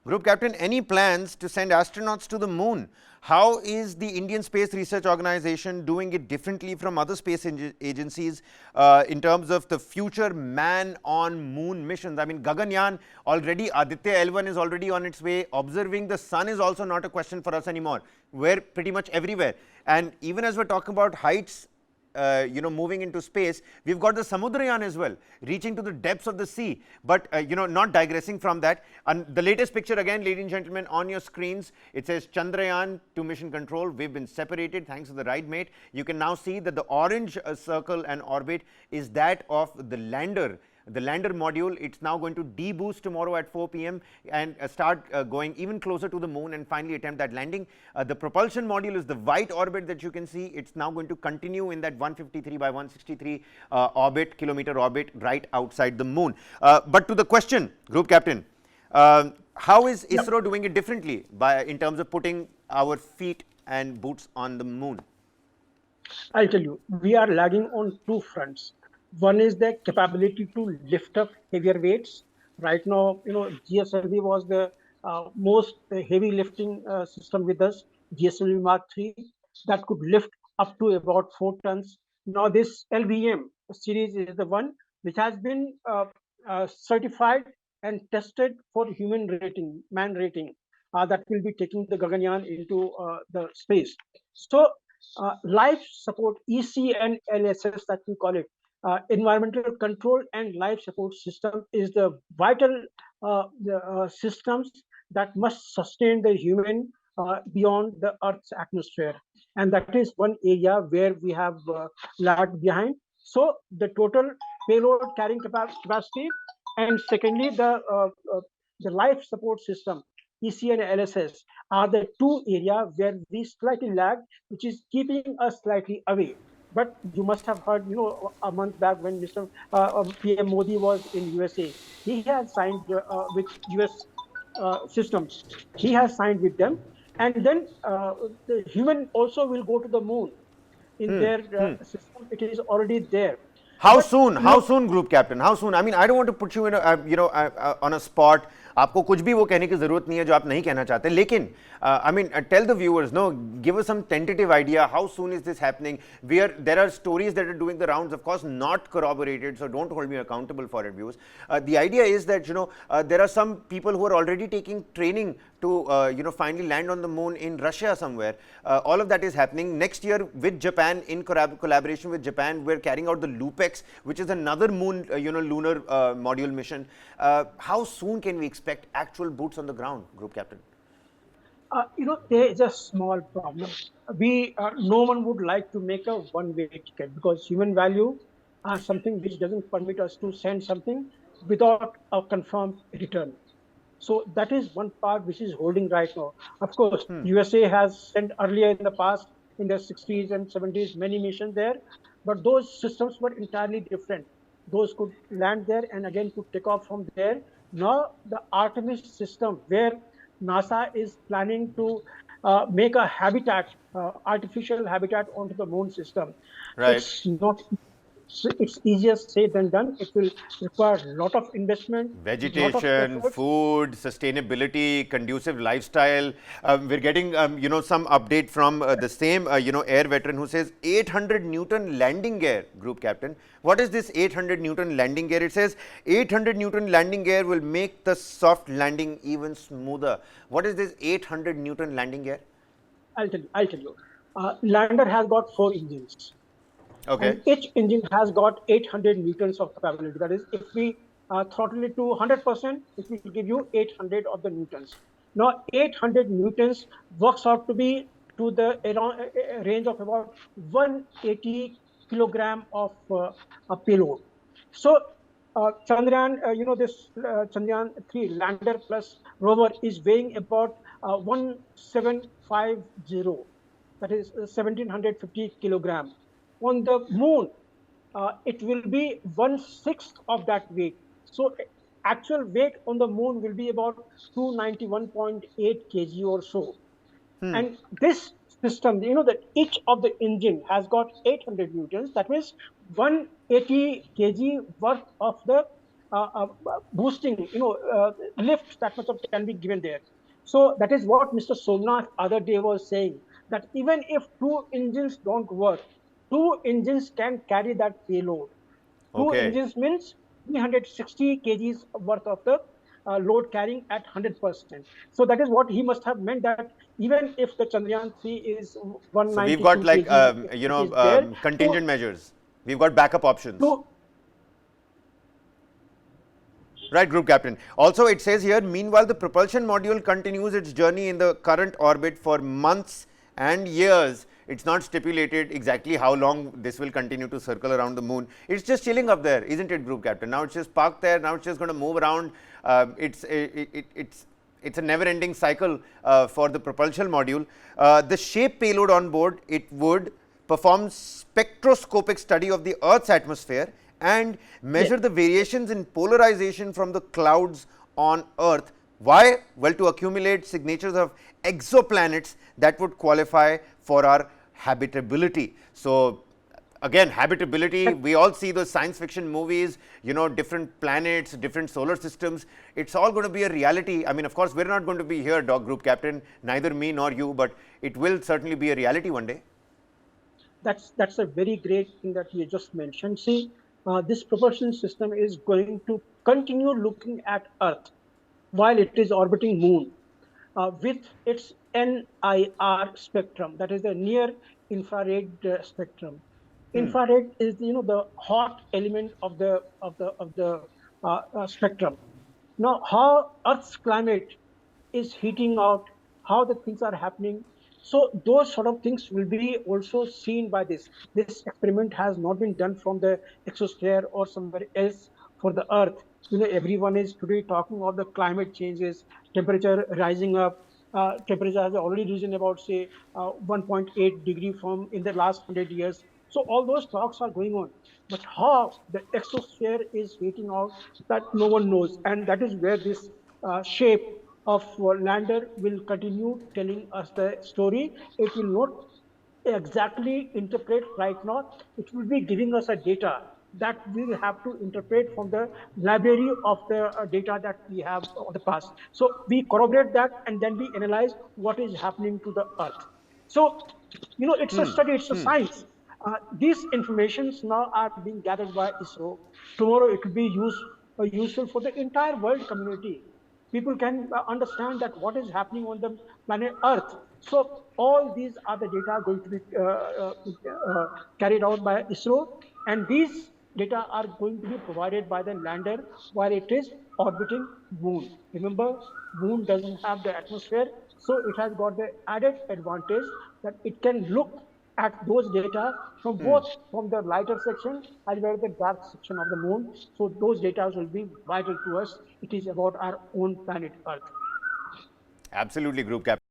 Group Captain, any plans to send astronauts to the moon? How is the Indian Space Research Organization doing it differently from other space agencies in terms of the future man on moon missions? I mean, Gaganyaan already, Aditya L1 is already on its way. Observing the sun is also not a question for us anymore. We're pretty much everywhere. And even as we're talking about heights, moving into space, we've got the Chandrayaan as well, reaching to the depths of the sea. But, not digressing from that. And the latest picture again, ladies and gentlemen, on your screens, it says Chandrayaan to mission control. We've been separated thanks to the ride mate. You can now see that the orange circle and orbit is that of the lander. The lander module, it's now going to deboost tomorrow at 4 p.m. and start going even closer to the moon and finally attempt that landing. The propulsion module is the white orbit that you can see. It's now going to continue in that 153 by 163 kilometer orbit right outside the moon. But to the question, Group Captain, how is ISRO doing it differently in terms of putting our feet and boots on the moon? I'll tell you, we are lagging on two fronts. One is the capability to lift up heavier weights. Right now, GSLV was the most heavy lifting system with us, GSLV Mark III, that could lift up to about 4 tons. Now this LVM series is the one which has been certified and tested for human rating, man rating, that will be taking the Gaganyaan into the space. So life support, EC and LSS that we call it, environmental control and life support system is the vital systems that must sustain the human beyond the Earth's atmosphere. And that is one area where we have lagged behind. So the total payload carrying capacity, and secondly, the life support system, EC and LSS, are the two areas where we slightly lag, which is keeping us slightly away. But you must have heard, a month back when Mr. PM Modi was in USA, he has signed with US systems. He has signed with them, and then the human also will go to the moon in their system. It is already there. How soon? How soon, Group Captain? How soon? I mean, I don't want to put you in on a spot. आपको कुछ भी वो कहने की जरूरत नहीं है जो आप नहीं कहना चाहते, लेकिन I mean, tell the viewers, no, give us some tentative idea. How soon is this happening? There are stories that are doing the rounds, of course, not corroborated, so don't hold me accountable for it, viewers. The idea is that there are some people who are already taking training to finally land on the moon in Russia somewhere. All of that is happening next year with Japan. In collaboration with Japan, we're carrying out the LUPEX, which is another moon lunar module mission. How soon can we expect actual boots on the ground, Group Captain? There is a small problem. No one would like to make a one-way ticket, because human value are something which doesn't permit us to send something without a confirmed return. So that is one part which is holding right now. Of course, USA has sent earlier in the past, in the 60s and 70s, many missions there, but those systems were entirely different. Those could land there and again could take off from there. Now the Artemis system, where NASA is planning to make a habitat, artificial habitat onto the moon system. Right. It's easier said than done. It will require a lot of investment, vegetation, food, sustainability, conducive lifestyle. We're getting some update from the same air veteran who says 800 Newton landing gear, Group Captain. What is this 800 Newton landing gear? It says 800 Newton landing gear will make the soft landing even smoother. What is this 800 Newton landing gear? I'll tell you. Lander has got 4 engines. Okay. And each engine has got 800 newtons of capability. That is, if we throttle it to 100%, it will give you 800 of the newtons. Now, 800 newtons works out to be to the range of about 180 kilogram of a payload. So, Chandrayaan, this Chandrayaan-3 lander plus rover is weighing about 1750. That is 1750 kilogram. On the moon, it will be 1/6 of that weight. So actual weight on the moon will be about 291.8 kg or so. And this system, that each of the engine has got 800 newtons. That means 180 kg worth of the boosting, lift that much of can be given there. So that is what Mr. Somnath other day was saying, that even if two engines don't work, two engines can carry that payload. Two Okay. engines means 360 kgs worth of the load carrying at 100%. So that is what he must have meant, that even if the Chandrayaan 3 is So we've 192 got like kg, if it is there, contingent to measures. We've got backup options. to Right, Group Captain. Also, it says here, meanwhile, the propulsion module continues its journey in the current orbit for months and years. It's not stipulated exactly how long this will continue to circle around the moon. It's just chilling up there, isn't it, Group Captain? Now it's just parked there. Now it's just going to move around. It's a never-ending cycle for the propulsion module. The shape payload on board, it would perform spectroscopic study of the Earth's atmosphere and yes, measure the variations in polarization from the clouds on Earth. Why? Well, to accumulate signatures of exoplanets that would qualify for our habitability. So, again, habitability, we all see those science fiction movies, different planets, different solar systems. It's all going to be a reality. I mean, of course, we're not going to be here, Dog Group Captain, neither me nor you, but it will certainly be a reality one day. that's a very great thing that you just mentioned. See, this propulsion system is going to continue looking at Earth while it is orbiting Moon, with its NIR spectrum, that is the near infrared spectrum. Infrared is the hot element of the spectrum. Now, how Earth's climate is heating out, how the things are happening. So those sort of things will be also seen by this. This experiment has not been done from the exosphere or somewhere else for the Earth. Everyone is today talking of the climate changes, temperature rising up. Temperature has already risen about, say, 1.8 degree from in the last 100 years. So all those talks are going on. But how the exosphere is heating out, that no one knows. And that is where this shape of lander will continue telling us the story. It will not exactly interpret right now. It will be giving us a data that we will have to interpret from the library of the data that we have of the past. So we corroborate that, and then we analyze what is happening to the Earth. So, it's a study, it's a science. These informations now are being gathered by ISRO. Tomorrow it will be useful for the entire world community. People can understand that what is happening on the planet Earth. So all these are the data going to be carried out by ISRO, and these data are going to be provided by the lander while it is orbiting Moon. Remember, Moon doesn't have the atmosphere, so it has got the added advantage that it can look at those data from both from the lighter section as well as the dark section of the Moon. So those data will be vital to us. It is about our own planet Earth. Absolutely, Group Captain.